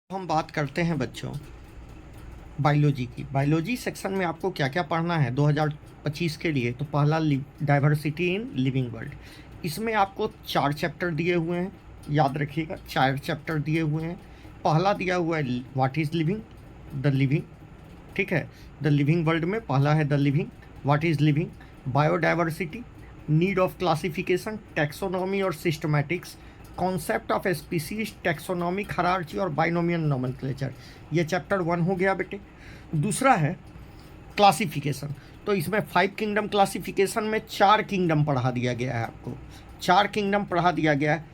हम बात करते हैं बच्चों बायोलॉजी की। बायोलॉजी सेक्शन में आपको क्या क्या पढ़ना है 2025 के लिए। तो पहला डाइवर्सिटी इन लिविंग वर्ल्ड। इसमें आपको 4 चैप्टर दिए हुए हैं, याद रखिएगा 4 चैप्टर दिए हुए हैं। पहला दिया हुआ है what is living, the living, ठीक है। द लिविंग वर्ल्ड में पहला है the living, what is living, biodiversity, need of classification, taxonomy और systematics, concept of species, taxonomic hierarchy और बाइनोमियल नोमेनक्लेचर। ये चैप्टर 1 हो गया बेटे। दूसरा है क्लासिफिकेशन। तो इसमें 5 किंगडम क्लासिफिकेशन में 4 किंगडम पढ़ा दिया गया है आपको। 4 किंगडम पढ़ा दिया गया है,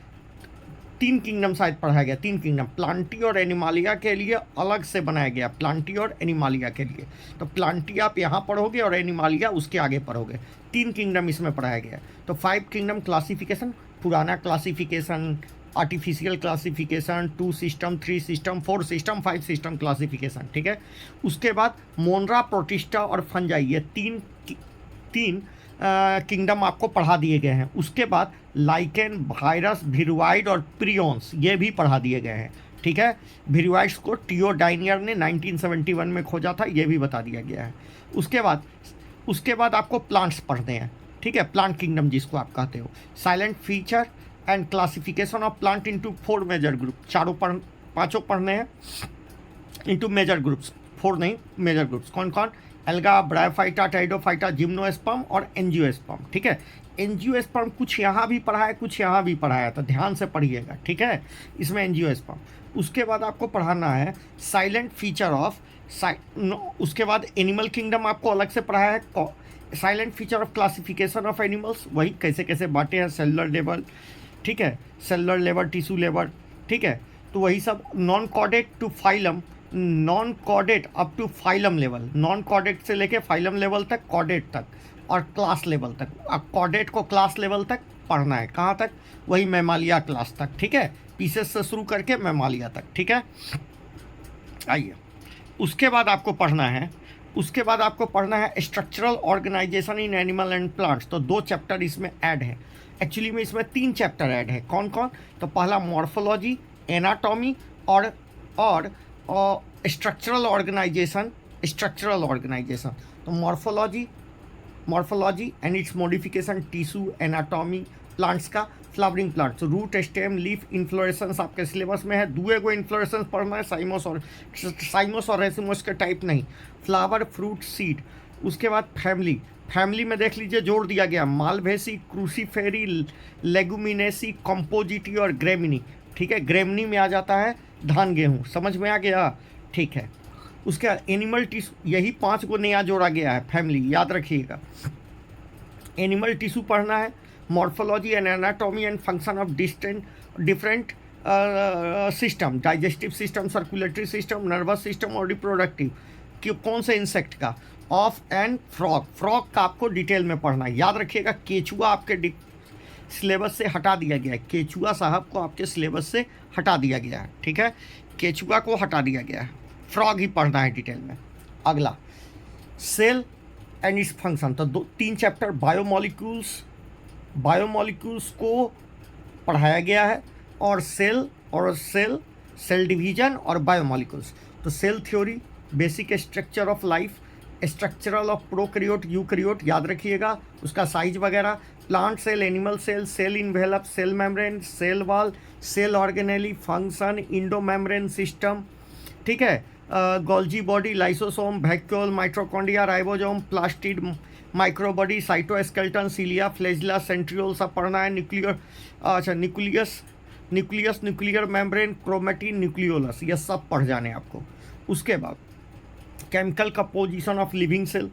3 किंगडम शायद पढ़ाया गया, 3 किंगडम प्लांटी और एनिमालिया के लिए अलग से बनाया गया, प्लांटी और एनिमालिया के लिए। तो प्लांटी आप यहाँ पढ़ोगे और एनिमालिया उसके आगे पढ़ोगे। 3 किंगडम इसमें पढ़ाया गया है। तो 5 किंगडम क्लासिफिकेशन, पुराना classification, artificial classification, 2 system, 3 system, 4 system, 5 system classification, ठीक है। उसके बाद मोनरा, प्रोटिस्टा और फंजाई, ये तीन किंगडम आपको पढ़ा दिए गए हैं। उसके बाद लाइकेन, वायरस, भिरुवाइड और प्रियॉन्स ये भी पढ़ा दिए गए हैं, ठीक है। भिरुवाइड्स को टियोडाइनियर ने 1971 में खोजा था, ये भी बता दिया गया है। उसके बाद आपको प्लांट्स पढ़ने हैं, ठीक है। प्लांट किंगडम जिसको आप कहते हो, salient feature and classification of plant into 4 major group, पांचों पढ़ने हैं इनटू मेजर ग्रुप्स, 4 नहीं मेजर ग्रुप्स। कौन कौन? एल्गा, ब्रायोफाइटा, टाइडोफाइटा, जिम्नोस्पर्म और एंजियोस्पर्म, ठीक है। एंजियोस्पर्म कुछ यहाँ भी पढ़ा है, कुछ यहाँ भी पढ़ाया, तो ध्यान से पढ़िएगा, ठीक है। इसमें एंजियोस्पर्म। उसके बाद आपको पढ़ाना है साइलेंट फीचर ऑफ उसके बाद एनिमल किंगडम आपको अलग से पढ़ाया है। Silent feature of classification of animals, वही कैसे कैसे बांटे हैं, सेलुलर लेवल, ठीक है, सेलुलर लेवल, टिश्यू लेवल, ठीक है। तो वही सब। Non chordate to phylum, non chordate up to phylum level, non chordate से लेके फाइलम लेवल तक, कॉर्डेट तक और क्लास लेवल तक। अब कॉर्डेट को क्लास लेवल तक पढ़ना है, कहाँ तक? वही मैमालिया क्लास तक, ठीक है। पीसेस से शुरू करके मैमालिया तक, ठीक है। आइए, उसके बाद आपको पढ़ना है structural organisation in animal and plants. तो 2 चैप्टर इसमें ऐड है। एक्चुअली में इसमें 3 चैप्टर ऐड है। कौन कौन? तो पहला मॉर्फोलॉजी, एनाटॉमी और स्ट्रक्चरल ऑर्गेनाइजेशन। तो morphology and its modification, tissue, anatomy, plants का, flowering plants, root, stem, leaf, inflorescence आपके सिलेबस में है। दुए को इन्फ्लोरेसेंस पढ़ना है, साइमोस और रेसिमोस के टाइप नहीं, फ्लावर, फ्रूट, सीड। उसके बाद फैमिली में देख लीजिए, जोड़ दिया गया मालवेसी, क्रूसीफेरी, लेगुमिनेसी, कंपोजिटी और ग्रेमिनी, ठीक है। ग्रेमिनी में आ जाता है धान गेहूँ, समझ में आ गया, ठीक है। उसके बाद एनिमल टिश्यू, यही 5 को नया जोड़ा गया है, फैमिली याद रखिएगा। एनिमल टिश्यू पढ़ना है, morphology and anatomy and function of different system, digestive system, circulatory system, nervous system और रिप्रोडक्टिव, कि कौन से इंसेक्ट का, ऑफ एंड फ्रॉग का आपको डिटेल में पढ़ना है। याद रखिएगा केचुआ आपके सिलेबस से हटा दिया गया है, केचुआ साहब को आपके सिलेबस से हटा दिया गया है, ठीक है। केचुआ को हटा दिया गया है, फ्रॉग ही पढ़ना है डिटेल में। अगला सेल एंड इट्स फंक्शन। तो 3 चैप्टर बायोमॉलिक्यूल्स को पढ़ाया गया है, और सेल डिवीजन और बायोमॉलिक्यूल्स। तो cell theory, basic structure of life, structural of prokaryote, eukaryote याद रखिएगा, उसका साइज वगैरह, plant cell, animal cell, cell envelope, cell membrane, cell wall, cell organelle, function, endo membrane system, ठीक है। Golgi body, lysosome, vacuole, mitochondria, ribosome, plastid, microbody, cytoskeleton, cilia, flagella, centriole सब पढ़ना है। Nucleus, nuclear membrane, chromatin, nucleolus, ये सब पढ़ जाने आपको। उसके बाद chemical composition of living cell,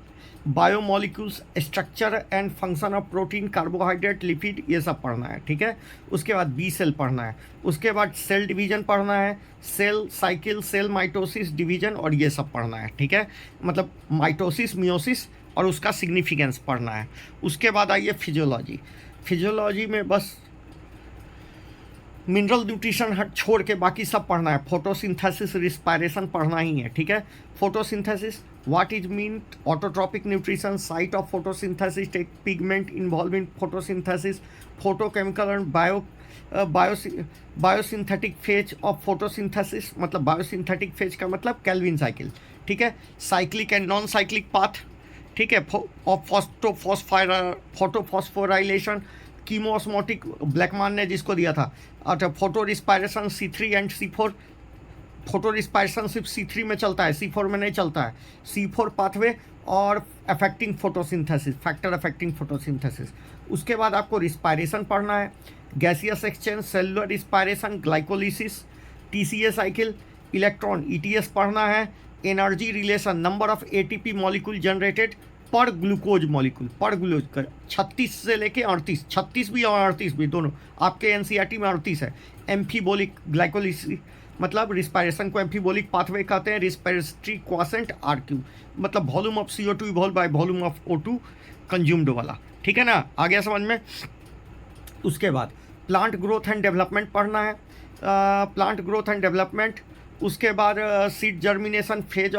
biomolecules, structure and function of protein, carbohydrate, lipid, ये सब पढ़ना है, ठीक है। उसके बाद बी सेल पढ़ना है। उसके बाद सेल डिवीजन पढ़ना है, cell cycle, cell mitosis, division और ये सब पढ़ना है, ठीक है। मतलब माइटोसिस, मियोसिस और उसका सिग्निफिकेंस पढ़ना है। उसके बाद आइए फिजियोलॉजी में बस मिनरल न्यूट्रिशन हट छोड़ के बाकी सब पढ़ना है। फोटोसिंथेसिस, रिस्पायरेशन पढ़ना ही है, ठीक है। Photosynthesis, what is mean autotrophic nutrition, site of photosynthesis, take pigment involve in photosynthesis, photochemical and biosynthetic phase of photosynthesis, मतलब बायोसिंथेटिक फेज का मतलब केल्विन साइकिल, ठीक है। Cyclic and non cyclic path, ठीक है। फोटोफॉस्फोराइलेशन, कीमोस्मोटिक ब्लैकमान ने जिसको दिया था। अच्छा, photo respiration C3 and C4, photo respiration सिर्फ C3 में चलता है, C4 में नहीं चलता है। C4 पाथवे और affecting photosynthesis, factor affecting photosynthesis. उसके बाद आपको रिस्पायरेशन पढ़ना है, gaseous exchange, cellular respiration, glycolysis, TCA cycle, electron ETS पढ़ना है, energy relation, number of ATP molecule generated पर ग्लूकोज मॉलिक्यूल, पर ग्लूकोज कर 36 से लेके 38, 36 भी और 38 भी दोनों आपके NCERT में 38 है। एम्फीबोलिक ग्लाइकोलिसिस मतलब रिस्पायरेशन को एम्फीबोलिक पाथवे कहते हैं। रिस्पायरेटरी क्वासेंट RQ मतलब volume of CO2 evolve by volume of O2 consumed वाला, ठीक है ना, आ गया समझ में। उसके बाद प्लांट ग्रोथ एंड डेवलपमेंट पढ़ना है, प्लांट ग्रोथ एंड डेवलपमेंट। उसके बाद seed germination, phases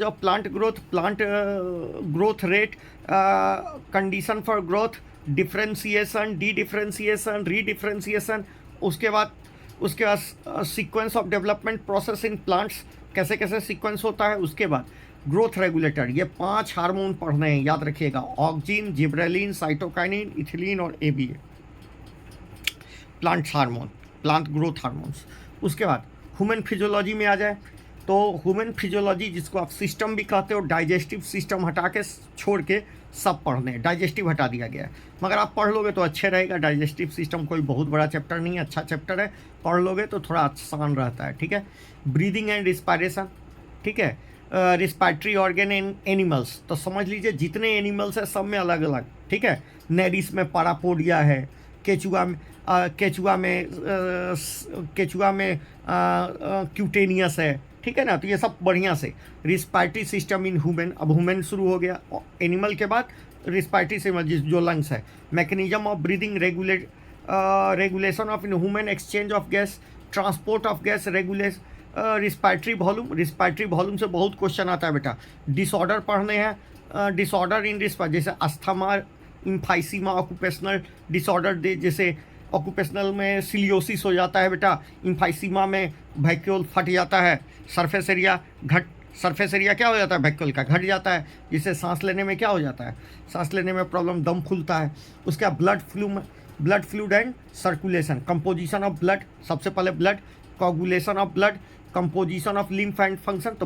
of plant growth, plant growth rate, condition for growth, differentiation, D differentiation, redifferentiation. उसके बाद sequence of development process in plants, कैसे कैसे सीक्वेंस होता है। उसके बाद ग्रोथ रेगुलेटर, ये 5 हार्मोन पढ़ने हैं, याद रखिएगा, ऑक्जिन, जिब्रेलिन, साइटोकाइनिन, इथिलीन और ABA, plant hormone, plant growth hormones. उसके बाद ह्यूमन फिजियोलॉजी में आ जाए तो ह्यूमन फिजियोलॉजी जिसको आप सिस्टम भी कहते हो, डाइजेस्टिव सिस्टम हटा के छोड़ के सब पढ़ने हैं, डाइजेस्टिव हटा दिया गया है, मगर आप पढ़ लोगे तो अच्छे रहेगा। डाइजेस्टिव सिस्टम कोई बहुत बड़ा चैप्टर नहीं है, अच्छा चैप्टर है, पढ़ लोगे तो थोड़ा आसान रहता है, ठीक है। ब्रीदिंग एंड रिस्पायरेशन, ठीक है। रिस्पायरेटरी ऑर्गन इन एनिमल्स, तो समझ लीजिए जितने एनिमल्स हैं सब में अलग अलग, ठीक है। नेरिस में पारापोडिया है, केचुआ में क्यूटेनियस है, ठीक है ना, तो ये सब बढ़िया से। रिस्पायरेटरी सिस्टम इन ह्यूमन, अब ह्यूमन शुरू हो गया, एनिमल के बाद रिस्पायरेटरी सिस्टम जो लंग्स है। Mechanism of breathing, regulation of in human, exchange of gas, transport of gas, respiratory volume से बहुत क्वेश्चन आता है बेटा। डिसऑर्डर पढ़ने हैं, डिसऑर्डर इन जैसे अस्थमा, इम्फाइसीमा, ऑक्यूपेशनल डिसऑर्डर जैसे ऑक्यूपेशनल में सिलियोसिस हो जाता है बेटा, इम्फाइसीमा में वैक्यूल फट जाता है, सरफेस एरिया क्या हो जाता है, वैक्यूल का घट जाता है, जिससे सांस लेने में क्या हो जाता है, सांस लेने में प्रॉब्लम, दम फूलता है। उसके बाद blood fluid and circulation, composition of blood, सबसे पहले blood, coagulation of blood, composition of lymph and function. तो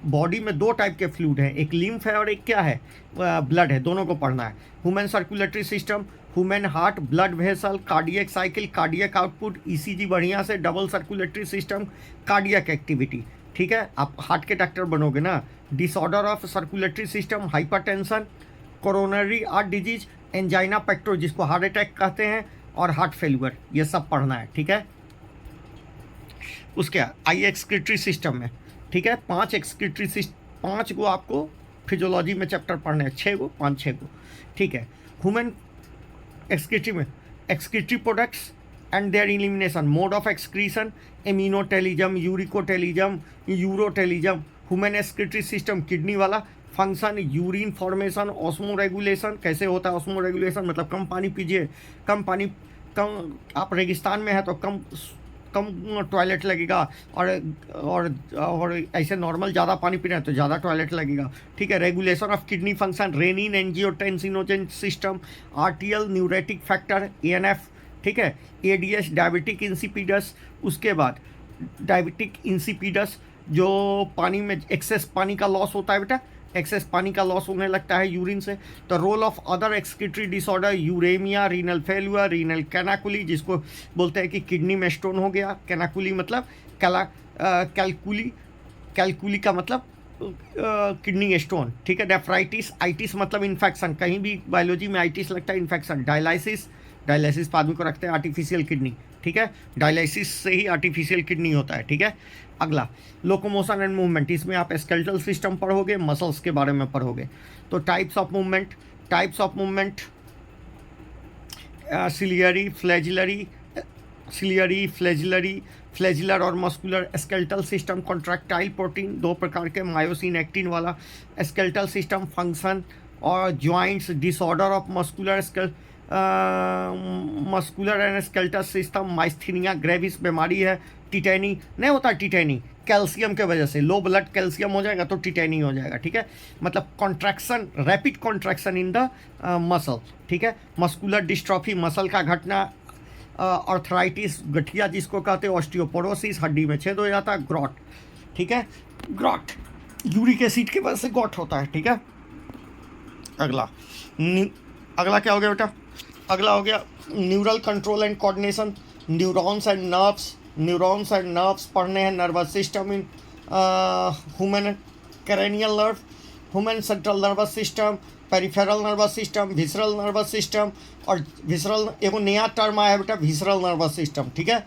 बॉडी में 2 टाइप के फ्लूड हैं, एक लिम्फ है और एक क्या है, ब्लड है, दोनों को पढ़ना है। Human circulatory system, human heart, blood vessel, cardiac cycle, cardiac output, ECG बढ़िया से, double circulatory system, cardiac activity, ठीक है, आप हार्ट के डॉक्टर बनोगे ना। Disorder of circulatory system, hypertension, coronary art disease, angina pectoris जिसको हार्ट अटैक कहते हैं, और हार्ट फेल्यूर, ये सब पढ़ना है, ठीक है। उसके आई एक्सक्रीटरी सिस्टम में, ठीक है, 5 एक्सक्रीटरी सिस्टम, 5 को आपको फिजियोलॉजी में चैप्टर पढ़ने हैं, 6 को, 5-6 को, ठीक है। ह्यूमन एक्सक्रीटरी में excretory products and their elimination, mode of excretion, ammonotelism, ureotelism. Human excretory system kidney वाला, function, urine formation, osmoregulation, कैसे होता है ऑस्मो रेगुलेशन, मतलब कम पानी पीजिए, कम आप रेगिस्तान में है तो कम टॉयलेट लगेगा, और ऐसे नॉर्मल ज़्यादा पानी पी रहे हैं तो ज़्यादा टॉयलेट लगेगा, ठीक है। Regulation of kidney function, renin angiotensinogen system, RTL natriuretic factor, ANF, ठीक है। ADS diabetic insipidus. उसके बाद डायबिटिक इंसिपिडस जो पानी में एक्सेस पानी का लॉस होता है बेटा, एक्सेस पानी का लॉस होने लगता है यूरिन से। तो role of other excretory disorder, uremia, renal failure, renal calculi जिसको बोलते हैं कि किडनी में स्टोन हो गया, कैनाकुली मतलब कैलकुली का मतलब किडनी स्टोन, ठीक है। नेफ्राइटिस, आइटिस मतलब इन्फेक्शन, कहीं भी बायोलॉजी में आइटिस लगता है इन्फेक्शन। डायलिसिस पर आदमी को रखते हैं आर्टिफिशियल किडनी, ठीक है, डायलिसिस से ही आर्टिफिशियल किडनी होता है, ठीक है। अगला लोकोमोशन एंड मूवमेंट, इसमें आप स्केलेटल सिस्टम पढ़ोगे, मसल्स के बारे में पढ़ोगे। तो types of movement, ciliary flagellary flagellar और muscular skeletal system, contractile protein, दो प्रकार के, मायोसिन एक्टिन वाला स्केलेटल सिस्टम, फंक्शन और joints, disorder of muscular and skeletal system, myasthenia gravis बीमारी है, टिटेनी नहीं होता, टिटेनी कैल्शियम के वजह से, लो ब्लड कैल्शियम हो जाएगा तो टिटेनी हो जाएगा, ठीक है, मतलब contraction, rapid contraction in the muscle, ठीक है, मस्कुलर डिस्ट्रॉफी, मसल का घटना, आर्थराइटिस, गठिया जिसको कहते हैं, ऑस्टियोपोरोसिस, हड्डी में छेद हो जाता है, ग्रॉट, ठीक है, ग्रॉट यूरिक एसिड की वजह से गॉट होता है, ठीक है। अगला क्या हो गया बेटा? अगला हो गया neural control and coordination, neurons and nerves पढ़ने हैं, nervous system in human cranial nerve, human central nervous system, peripheral nervous system, visceral nervous system, और विसरल एक नया टर्म आया बेटा, विसरल नर्वस सिस्टम, ठीक है,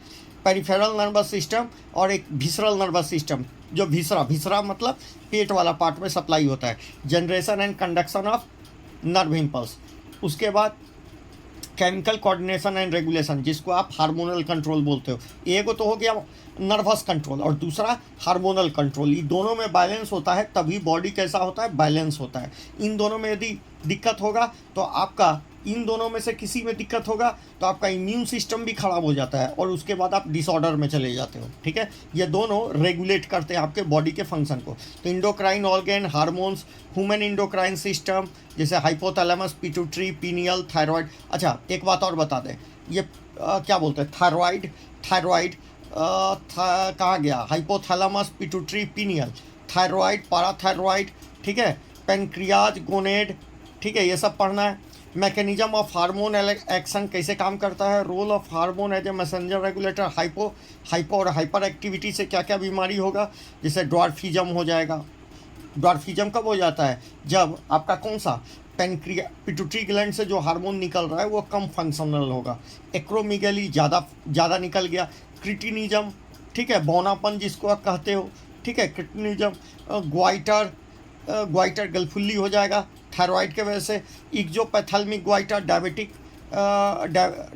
पेरिफेरल नर्वस सिस्टम और एक विसरल नर्वस सिस्टम, जो विसरा मतलब पेट वाला पार्ट में सप्लाई होता है, generation and conduction of nerve impulse. उसके बाद केमिकल कोऑर्डिनेशन एंड रेगुलेशन, जिसको आप हार्मोनल कंट्रोल बोलते हो, एक तो हो गया नर्वस कंट्रोल और दूसरा हार्मोनल कंट्रोल। ये दोनों में बैलेंस होता है तभी बॉडी कैसा होता है, बैलेंस होता है। इन दोनों में यदि दिक्कत होगा तो आपका, इन दोनों में से किसी में दिक्कत होगा तो आपका इम्यून सिस्टम भी खराब हो जाता है और उसके बाद आप डिसऑर्डर में चले जाते हो, ठीक है। ये दोनों रेगुलेट करते हैं आपके बॉडी के फंक्शन को। तो endocrine organ, hormones, human endocrine system जैसे हाइपोथैलेमस, पिट्यूटरी, पीनियल, थायराइड। अच्छा एक बात और बता दें, ये क्या बोलते हैं, थायराइड कहाँ गया, hypothalamus, pituitary, pineal, thyroid, parathyroid, ठीक है, पेनक्रियाज, गोनेड, ठीक है, ये सब पढ़ना है। मैकेनिज्म ऑफ हार्मोन एक्शन, कैसे काम करता है, role of hormone as a messenger regulator, hypo और हाइपर एक्टिविटी से क्या क्या बीमारी होगा, जैसे ड्वार्फिज्म हो जाएगा। ड्वार्फिज्म कब हो जाता है, जब आपका कौन सा पिट्यूटरी ग्लैंड से जो हार्मोन निकल रहा है वो कम फंक्शनल होगा। एक्रोमीगेली ज़्यादा निकल गया। क्रिटिनिज्म, ठीक है, बौनापन जिसको आप कहते हो, ठीक है, क्रिटिनिज्म। ग्वाइटर गलफुल्ली हो जाएगा थायराइड के वजह से। इक्जोपैथेल्मिक ग्वाइटर,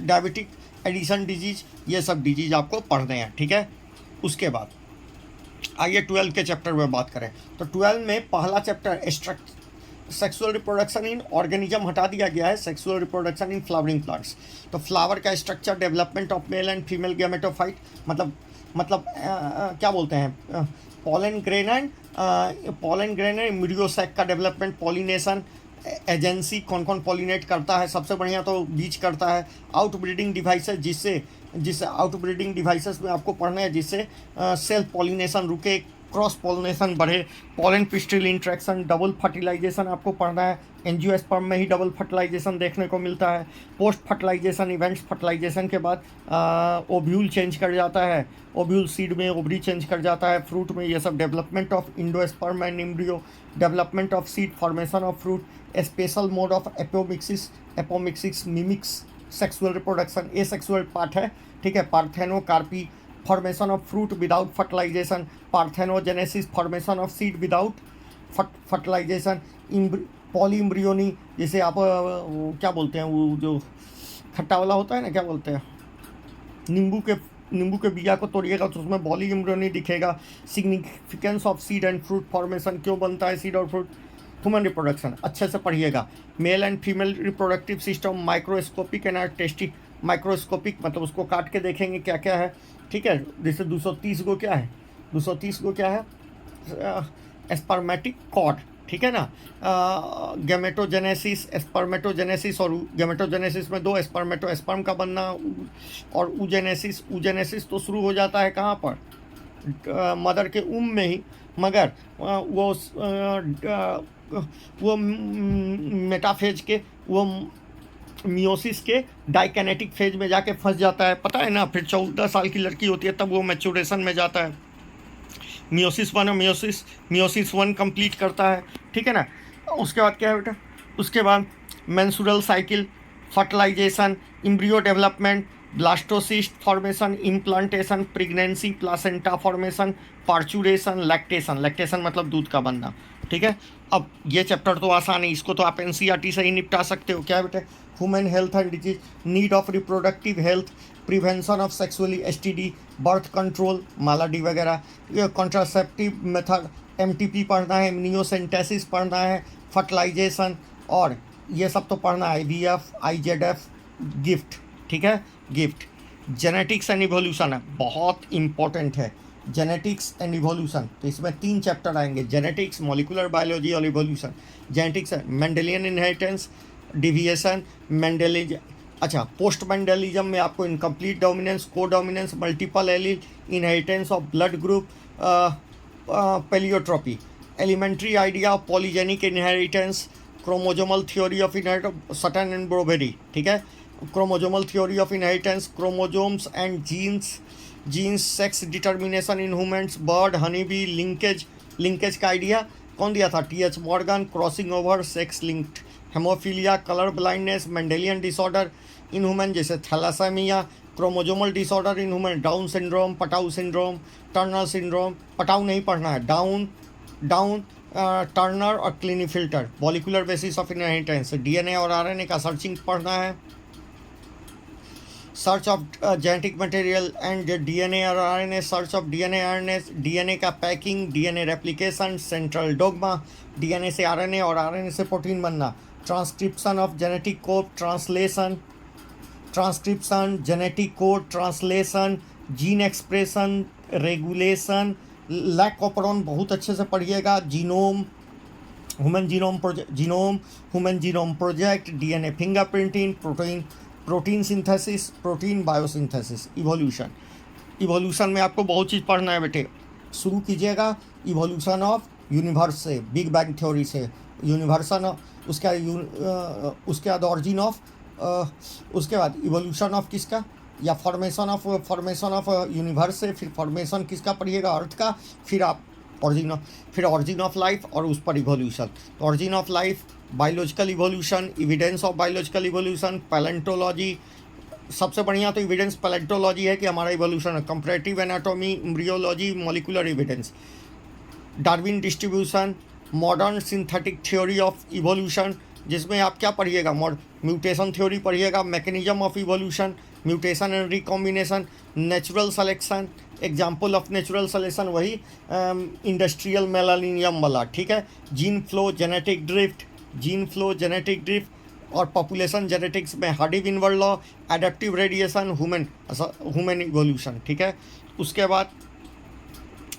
डायबिटिक एडिशन डिजीज, ये सब डिजीज आपको पढ़ने हैं, ठीक है। उसके बाद आइए 12 के चैप्टर में बात करें। तो 12 में पहला chapter sexual reproduction in organism हटा दिया गया है, sexual reproduction in flowering plants. तो फ्लावर का structure, development of male and female gametophyte, मतलब क्या बोलते हैं, पॉलन ग्रेन एंड एम्ब्रियोसैक का डेवलपमेंट, पॉलिनेशन एजेंसी, कौन कौन पॉलिनेट करता है, सबसे बढ़िया तो बीज करता है। आउटब्रीडिंग डिवाइसेस, जिससे आउटब्रीडिंग डिवाइसेस में आपको पढ़ना है जिससे सेल्फ पॉलिनेशन रुके, क्रॉस पॉलिनेशन बढ़े। Pollen pistil interaction, double fertilization आपको पढ़ना है। एंजियोस्पर्म में ही डबल फर्टिलाइजेशन देखने को मिलता है। पोस्ट फर्टिलाइजेशन इवेंट्स, फर्टिलाइजेशन के बाद ओव्यूल चेंज कर जाता है, ओव्यूल सीड में ओवरी चेंज कर जाता है, फ्रूट में ये सब। Development of endosperm and embryo, development of seed, formation of fruit, special mode of apomixis mimics sexual reproduction, asexual part है, ठीक है। Parthenocarpy, formation of fruit without fertilization, parthenogenesis, formation of seed without fertilization, polyembryony, जैसे आप क्या बोलते हैं, वो जो खट्टा वाला होता है ना, क्या बोलते हैं, नींबू के बिया को तोड़िएगा तो उसमें पॉलीएम्ब्रियोनी दिखेगा। Significance of seed and fruit formation, क्यों बनता है सीड और फ्रूट। ह्यूमन रिप्रोडक्शन अच्छे से पढ़िएगा। Male and female reproductive system, microscopic and artistic. Microscopic मतलब उसको काट के देखेंगे क्या क्या है, ठीक है। जैसे 230 गो क्या है, 230 गो क्या है, स्पर्मेटिक कॉर्ड, ठीक है ना। गैमेटोजेनेसिस, स्पर्मेटोजेनेसिस, और गैमेटोजेनेसिस में दो, स्पर्म का बनना और ऊजेनेसिस तो शुरू हो जाता है कहाँ पर, मदर के उम में ही, मगर वो मेटाफेज के, वो मियोसिस के डाइकेनेटिक फेज में जाके फंस जाता है, पता है ना। फिर 14 साल की लड़की होती है तब वो मैच्योरेशन में जाता है। मियोसिस 1 और मियोसिस 1 कंप्लीट करता है, ठीक है ना। उसके बाद क्या है बेटा, उसके बाद menstrual cycle, fertilization, embryo development, blastocyst formation, implantation, pregnancy, placenta formation, parturition, lactation, lactation मतलब दूध का बनना, ठीक है। अब ये चैप्टर तो आसान है, इसको तो आप एनसीईआरटी से ही निपटा सकते हो। क्या है बेटे? Human health and disease, need of reproductive health, prevention of sexually STD, birth control, malady वगैरह, कॉन्ट्रासेप्टिव मेथड, एमटीपी पढ़ना है, इम्यूनोसेंटेसिस पढ़ना है, फर्टिलाइजेशन, और ये सब तो पढ़ना है, IVF, IZF, गिफ्ट, ठीक है, गिफ्ट। जेनेटिक्स एंड इवोल्यूशन है, बहुत इंपॉर्टेंट है जेनेटिक्स एंड इवोल्यूशन। तो इसमें 3 चैप्टर आएंगे, जेनेटिक्स, मॉलिकुलर बायोलॉजी और इवोल्यूशन। जेनेटिक्स है मेंडेलियन इनहेरिटेंस, डिविएशन, मेंडेलिज, अच्छा, पोस्ट मेंडेलिज्म में आपको incomplete dominance, codominance, multiple allele, inheritance of blood group, pleiotropy, elementary idea of polygenic inheritance, chromosomal theory of inheritance, Sutton and Boveri, ठीक है, chromosomal theory of inheritance, chromosomes and genes, sex determination in humans, bird, honey bee, linkage, linkage का idea कौन दिया था? TH Morgan, crossing over, sex linked, hemophilia, colour blindness, Mendelian disorder in human जैसे thalassemia, chromosomal disorder in human, Down syndrome, Patau syndrome, Turner syndrome, Patau नहीं पढ़ना है, Down Turner और Klinefelter, molecular basis of inheritance, DNA और RNA का searching पढ़ना है, search of genetic material and DNA और RNA, search of DNA RNA, DNA का packing, DNA replication, central dogma, DNA से RNA और RNA से प्रोटीन बनना, transcription of genetic code, transcription, genetic code, translation, gene expression, regulation, lac operon बहुत अच्छे से पढ़िएगा, genome, human genome project, DNA fingerprinting, protein synthesis, protein biosynthesis, evolution में आपको बहुत चीज़ पढ़ना है बेटे। शुरू कीजिएगा इवोल्यूशन ऑफ यूनिवर्स से, बिग बैंग थ्योरी से, यूनिवर्सन, उसके बाद ऑरिजिन ऑफ, उसके बाद इवोल्यूशन ऑफ किसका, या फॉर्मेशन ऑफ यूनिवर्स से, फिर फॉर्मेशन किसका पढ़िएगा? अर्थ का, फिर आप ऑरिजिन ऑफ लाइफ और उस पर इवोल्यूशन। तो origin of life, biological evolution, evidence of biological evolution, palaeontology, सबसे बढ़िया तो एविडेंस पैलेंटोलॉजी है कि हमारा इवोल्यूशन है, comparative anatomy, embryology, molecular evidence, Darwin distribution, modern synthetic theory of evolution, जिसमें आप क्या पढ़िएगा? म्यूटेशन थ्योरी पढ़िएगा, mechanism of evolution, mutation and recombination, natural selection, example of natural selection वही इंडस्ट्रियल मेलानियम वाला, ठीक है, जीन फ्लो जेनेटिक ड्रिफ्ट, और पॉपुलेशन जेनेटिक्स में Hardy windward law, adaptive radiation, human evolution, ठीक है। उसके बाद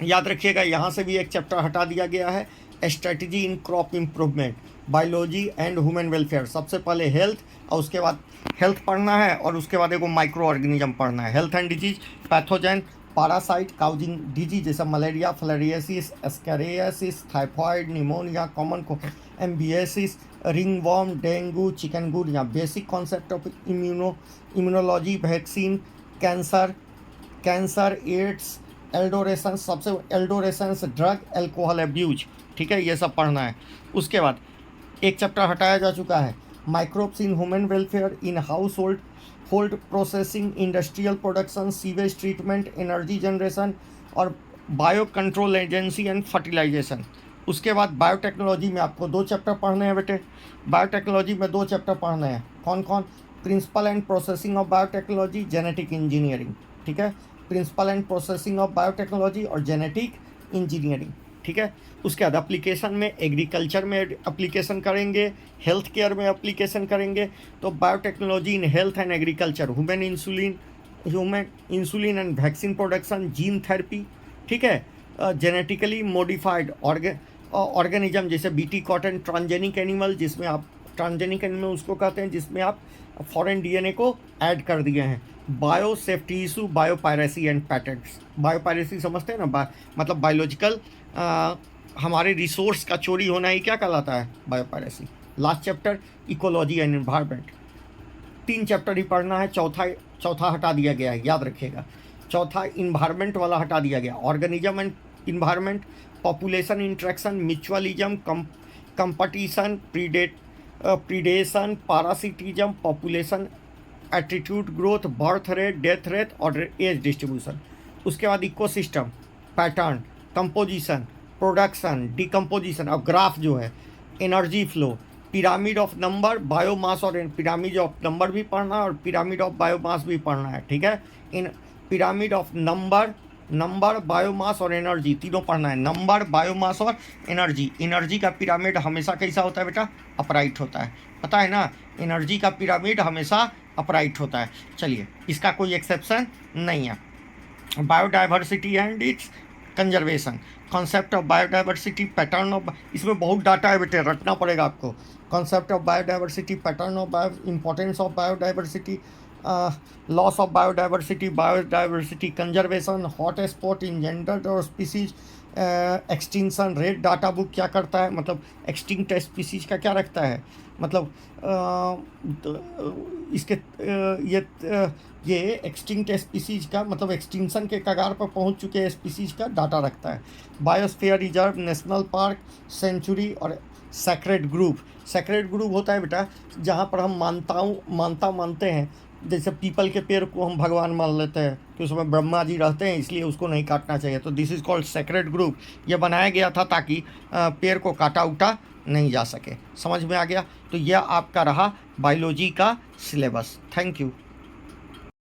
याद रखिएगा यहाँ से भी एक चैप्टर हटा दिया गया है, strategy in crop improvement, biology and human welfare. सबसे पहले हेल्थ, और उसके बाद हेल्थ पढ़ना है, और उसके बाद एगो माइक्रो ऑर्गेनिज्म पढ़ना है, health and disease, pathogen, parasite, causing disease जैसे malaria, filariasis, ascariasis, typhoid, pneumonia, common को amoebiasis, ringworm, dengue, chikungunya, basic concept of immunology, vaccine, cancer, AIDS, adolescence, drug, alcohol abuse, ठीक है, ये सब पढ़ना है। उसके बाद एक चैप्टर हटाया जा चुका है, microbes in human welfare in household processing, industrial production, sewage treatment, energy generation, और bio control agency and fertilization. उसके बाद बायोटेक्नोलॉजी में आपको 2 चैप्टर पढ़ने हैं बेटे, बायोटेक्नोलॉजी में 2 चैप्टर पढ़ने हैं, कौन कौन? Principle and processing of biotechnology, genetic engineering, ठीक है, principle and processing of biotechnology और जेनेटिक इंजीनियरिंग, ठीक है। उसके बाद एप्लीकेशन में एग्रीकल्चर में एप्लीकेशन करेंगे, हेल्थ केयर में एप्लीकेशन करेंगे। तो biotechnology in health and agriculture, human insulin and vaccine production, gene therapy, ठीक है, जेनेटिकली मॉडिफाइड ऑर्गेनिज्म जैसे बीटी कॉटन, ट्रांसजेनिक एनिमल, जिसमें आप ट्रांसजेनिक एनिमल उसको कहते हैं जिसमें आप फॉरेन DNA को ऐड कर दिए हैं, bio safety issue, biopiracy and patents. Biopiracy समझते हैं ना, मतलब बायोलॉजिकल हमारे रिसोर्स का चोरी होना ही क्या कहलाता है? Biopiracy. Last chapter ecology and environment, 3 chapter ही पढ़ना है, चौथा हटा दिया गया है, याद रखिएगा। चौथा इन्वायरमेंट वाला हटा दिया गया, organism and environment, population interaction, mutualism, competition, predation, parasitism, population attitude, growth, birth rate, death rate और एज डिस्ट्रीब्यूशन। उसके बाद ecosystem, pattern, composition, production, decomposition और ग्राफ जो है, energy flow, pyramid of number, biomass और पिरामिड ऑफ नंबर भी पढ़ना है और पिरामिड ऑफ बायोमास भी पढ़ना है, ठीक है। इन पिरामिड ऑफ नंबर, बायोमास और एनर्जी तीनों पढ़ना है। नंबर, बायोमास और एनर्जी। एनर्जी का पिरामिड हमेशा कैसा होता है बेटा? अपराइट होता है, पता है ना। एनर्जी का पिरामिड हमेशा अपराइट होता है। चलिए, इसका कोई एक्सेप्शन नहीं है। Biodiversity and its conservation, concept of biodiversity, pattern of, इसमें बहुत डाटा है बेटे, रटना पड़ेगा आपको। Concept of biodiversity, pattern of importance of biodiversity, loss of biodiversity conservation, hot spot endangered और species, extinction rate. Data book क्या करता है, मतलब एक्सटिंक्ट स्पीसीज का क्या रखता है, मतलब इसके ये एक्सटिंक्ट स्पीसीज का मतलब एक्सटिंक्शन के कगार पर पहुंच चुके स्पीसीज का डाटा रखता है। Biosphere reserve, national park, sanctuary और सेक्रेड ग्रुप। सेक्रेड ग्रुप होता है बेटा जहाँ पर हम मानते हैं, जैसे पीपल के पेड़ को हम भगवान मान लेते हैं कि उसमें ब्रह्मा जी रहते हैं, इसलिए उसको नहीं काटना चाहिए, तो this is called sacred group. ये बनाया गया था ताकि पेड़ को काटा उटा नहीं जा सके। समझ में आ गया? तो यह आपका रहा बायोलॉजी का सिलेबस। Thank you.